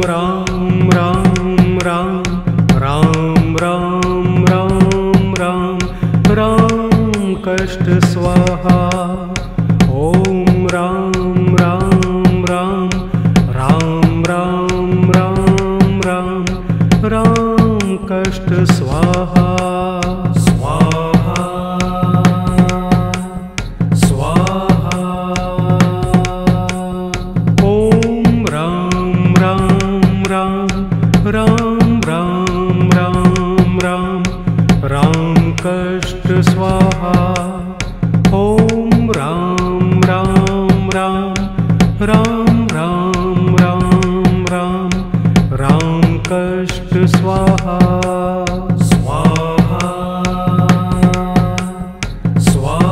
राम राम राम राम राम राम राम राम कष्ट स्वाहा। ओम राम राम राम राम राम राम राम राम कष्ट स्वाहा। स्वाहा स्वाहा। ओम राम राम राम राम राम राम राम राम कष्ट स्वाहा। ओम राम राम राम राम राम राम राम राम कष्ट स्वाहा। स्वाहा स्वाहा।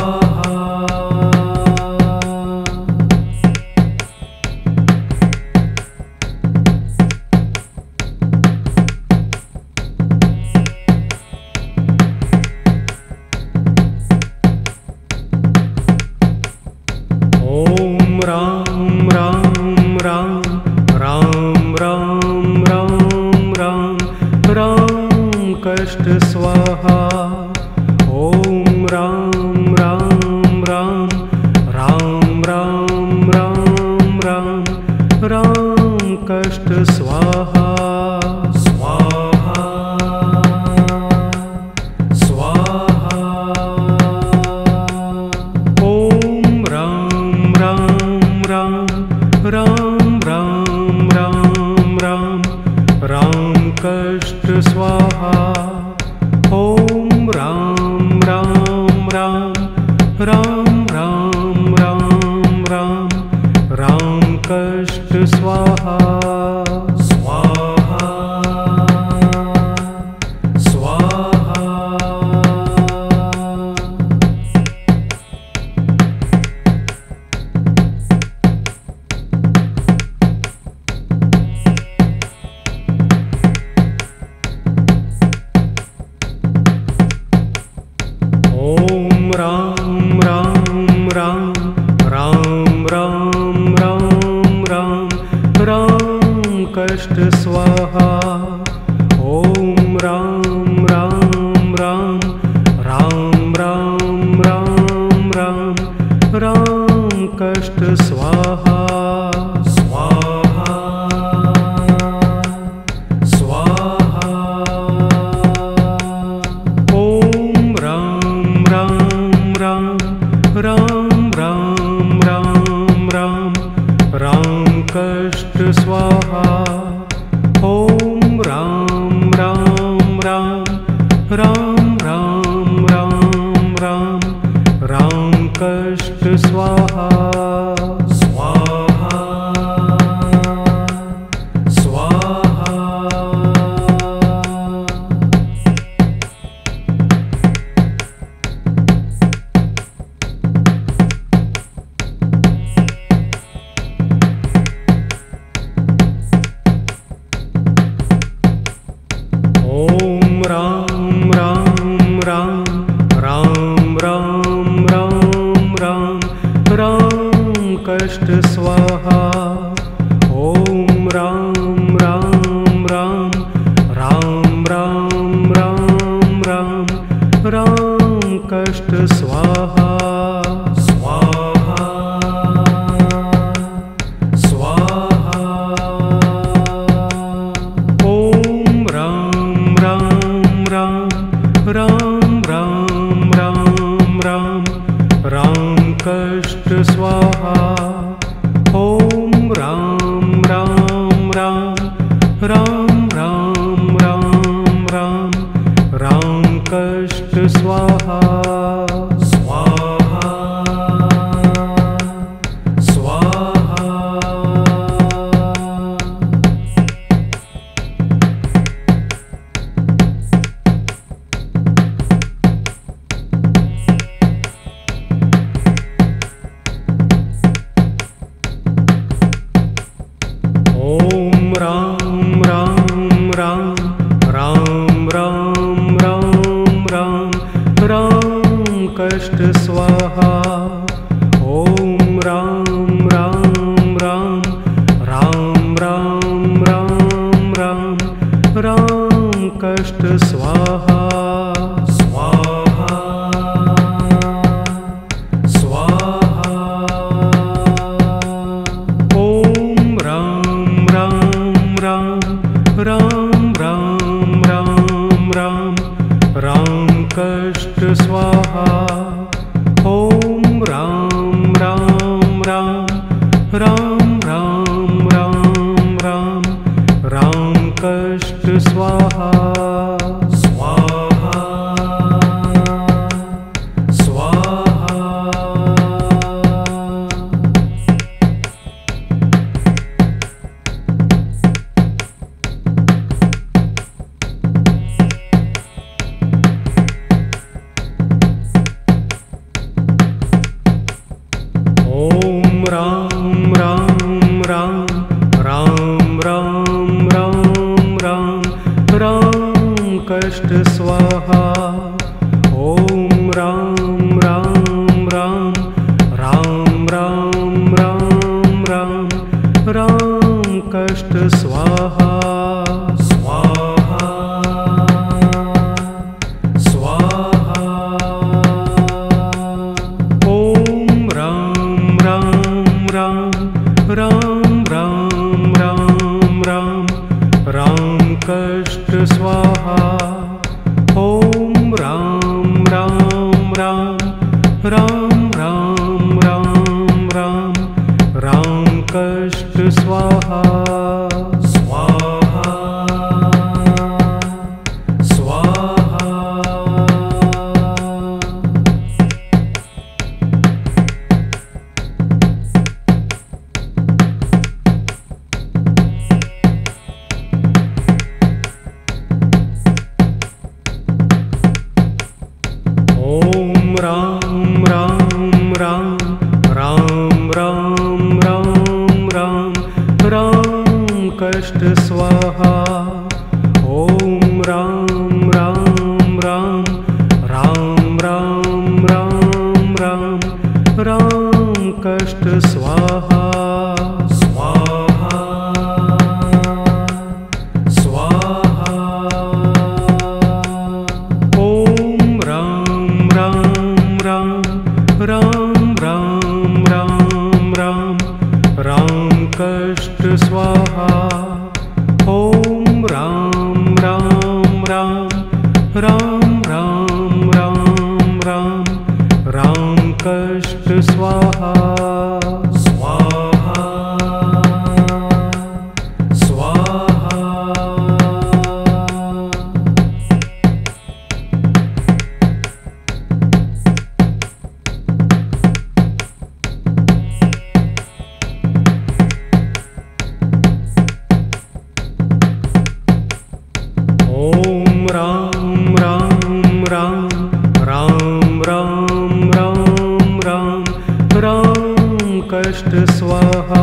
ओम राम राम राम राम राम राम राम राम कष्ट स्वाहा। ओम राम राम राम राम राम राम राम राम कष्ट स्वाहा। स्वाहा स्वाहा। ओम राम राम राम राम राम राम राम राम कष्ट स्वाहा। ओम राम राम राम राम राम राम राम राम कष्ट स्वाहा। स्वाहा स्वाहा। ओम राम राम राम राम राम राम राम राम कष्ट स्वाहा। ओम राम राम राम राम राम राम राम राम कष्ट स्वाहा। स्वाहा स्वाहा। ओम राम राम राम राम राम राम राम राम कष्ट स्वाहा। ओम राम राम राम राम राम राम राम राम कष्ट स्वाहा। स्वाहा स्वाहा। ओम राम राम राम राम राम राम राम राम कष्ट स्वाहा। ओम राम राम राम राम राम राम राम राम कष्ट स्वाहा। स्वाहा स्वाहा। ओम राम राम राम राम राम राम राम राम कष्ट स्वाहा। ओम राम राम राम राम राम राम राम राम कष्ट स्वाहा। स्वाहा स्वाहा। ओम राम राम राम राम राम राम राम राम कष्ट स्वाहा। ओम राम राम राम राम राम राम राम राम राम राम राम कष्ट स्वाहा ॐ राम राम राम राम राम राम राम राम कष्ट स्वाहा स्वाहा स्वाहा ॐ राम राम राम राम राम राम राम राम कष्ट स्वाहा ॐ राम राम राम राम राम राम राम राम कष्ट स्वाहा स्वाहा स्वाहा ॐ राम राम राम राम राम राम राम कष्ट स्वाहा ॐ राम राम राम राम राम राम राम राम कष्ट स्वाहा स्वाहा स्वाहा ॐ राम राम राम राम राम राम राम राम कष्ट स्वाहा ॐ राम राम राम राम राम राम राम राम कष्ट स्वाहा स्वाहा स्वाहा ॐ राम राम राम राम राम राम राम कष्ट स्वाहा ॐ राम राम राम राम राम राम राम राम कष्ट स्वाहा स्वाहा स्वाहा ॐ राम राम राम राम राम राम राम राम कष्ट स्वाहा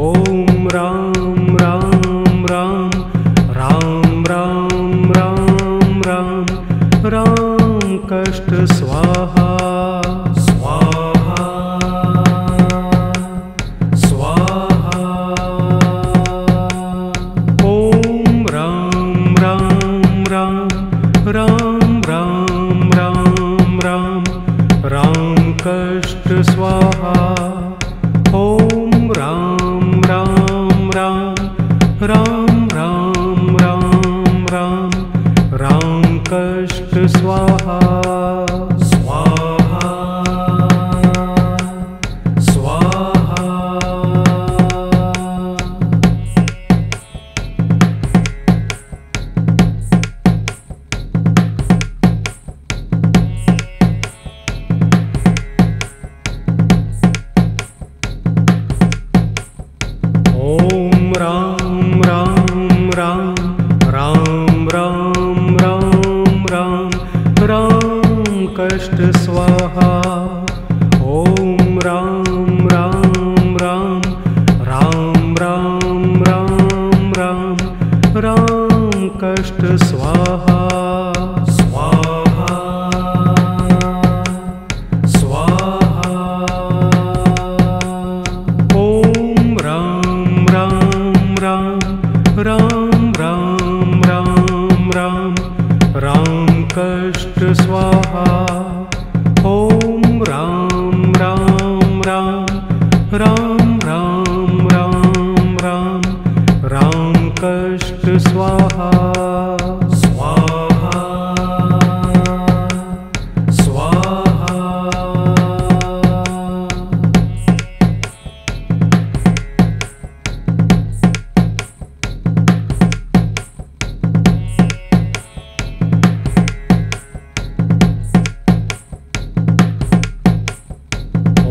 ॐ राम राम राम राम राम राम राम राम कष्ट स्वाहा स्वाहा स्वाहा ॐ राम राम राम राम राम राम राम कष्ट स्वाहा ॐ राम राम राम राम राम राम राम राम कष्ट स्वाहा स्वाहा स्वाहा ॐ राम राम राम राम राम राम राम राम कष्ट स्वाहा ॐ राम राम राम राम राम राम राम राम कष्ट स्वाहा स्वाहा स्वाहा ॐ राम राम राम राम राम राम राम कष्ट स्वाहा ॐ राम राम राम राम राम राम राम कष्ट स्वाहा स्वाहा स्वाहा ॐ राम राम राम राम राम राम कष्ट स्वाहा ॐ राम राम राम राम राम राम कष्ट स्वाहा स्वाहा स्वाहा।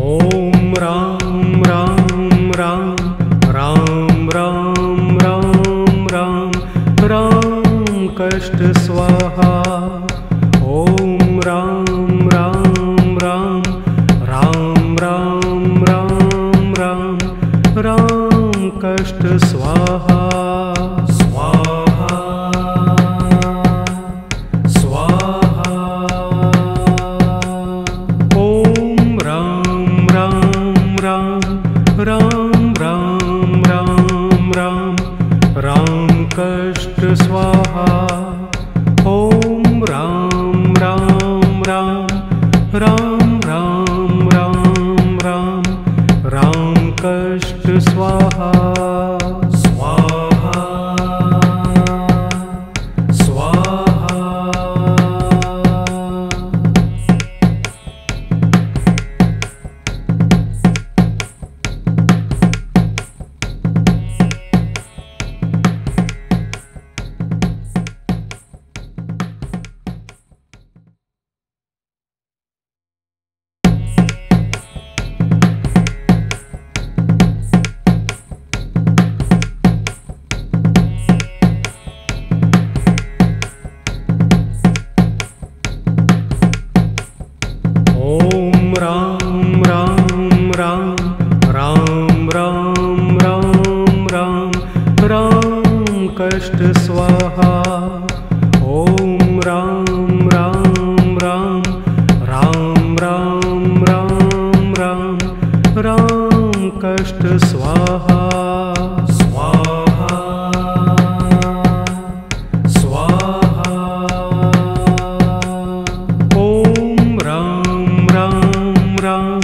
ॐ राम राम राम राम राम राम राम राम कष्ट स्वाहा। ॐ राम राम राम राम राम राम राम राम कष्ट स्वाहा स्वाहा स्वाहा। ॐ राम राम राम राम राम राम राम राम कष्ट स्वाहा। ॐ राम राम राम राम राम राम राम राम कष्ट स्वाहा स्वाहा स्वाहा। ॐ राम राम राम राम राम राम राम राम कष्ट स्वाहा। ॐ राम राम राम राम राम राम राम राम कष्ट स्वाहा स्वाहा स्वाहा। ॐ राम राम राम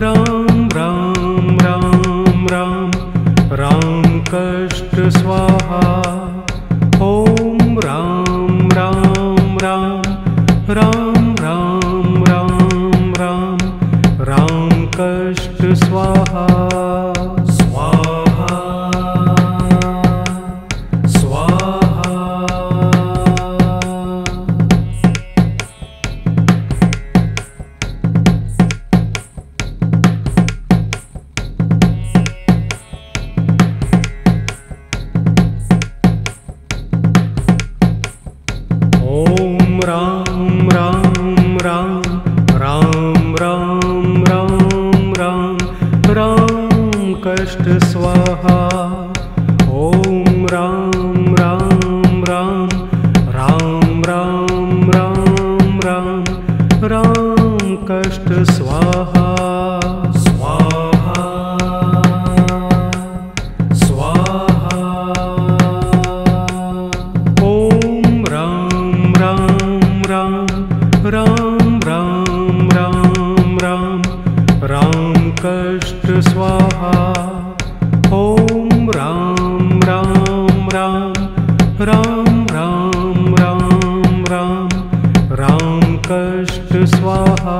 राम राम राम राम राम कष्ट स्वाहा। ॐ राम राम राम राम राम राम राम राम कष्ट स्वाहा स्वाहा स्वाहा। ॐ राम राम राम राम राम राम राम राम कष्ट स्वाहा। ॐ राम राम राम राम राम राम राम राम कष्ट स्वाहा स्वाहा स्वाहा। ॐ राम राम राम राम राम राम राम राम कष्ट स्वाहा। ॐ राम राम राम राम राम राम राम राम कष्ट स्वाहा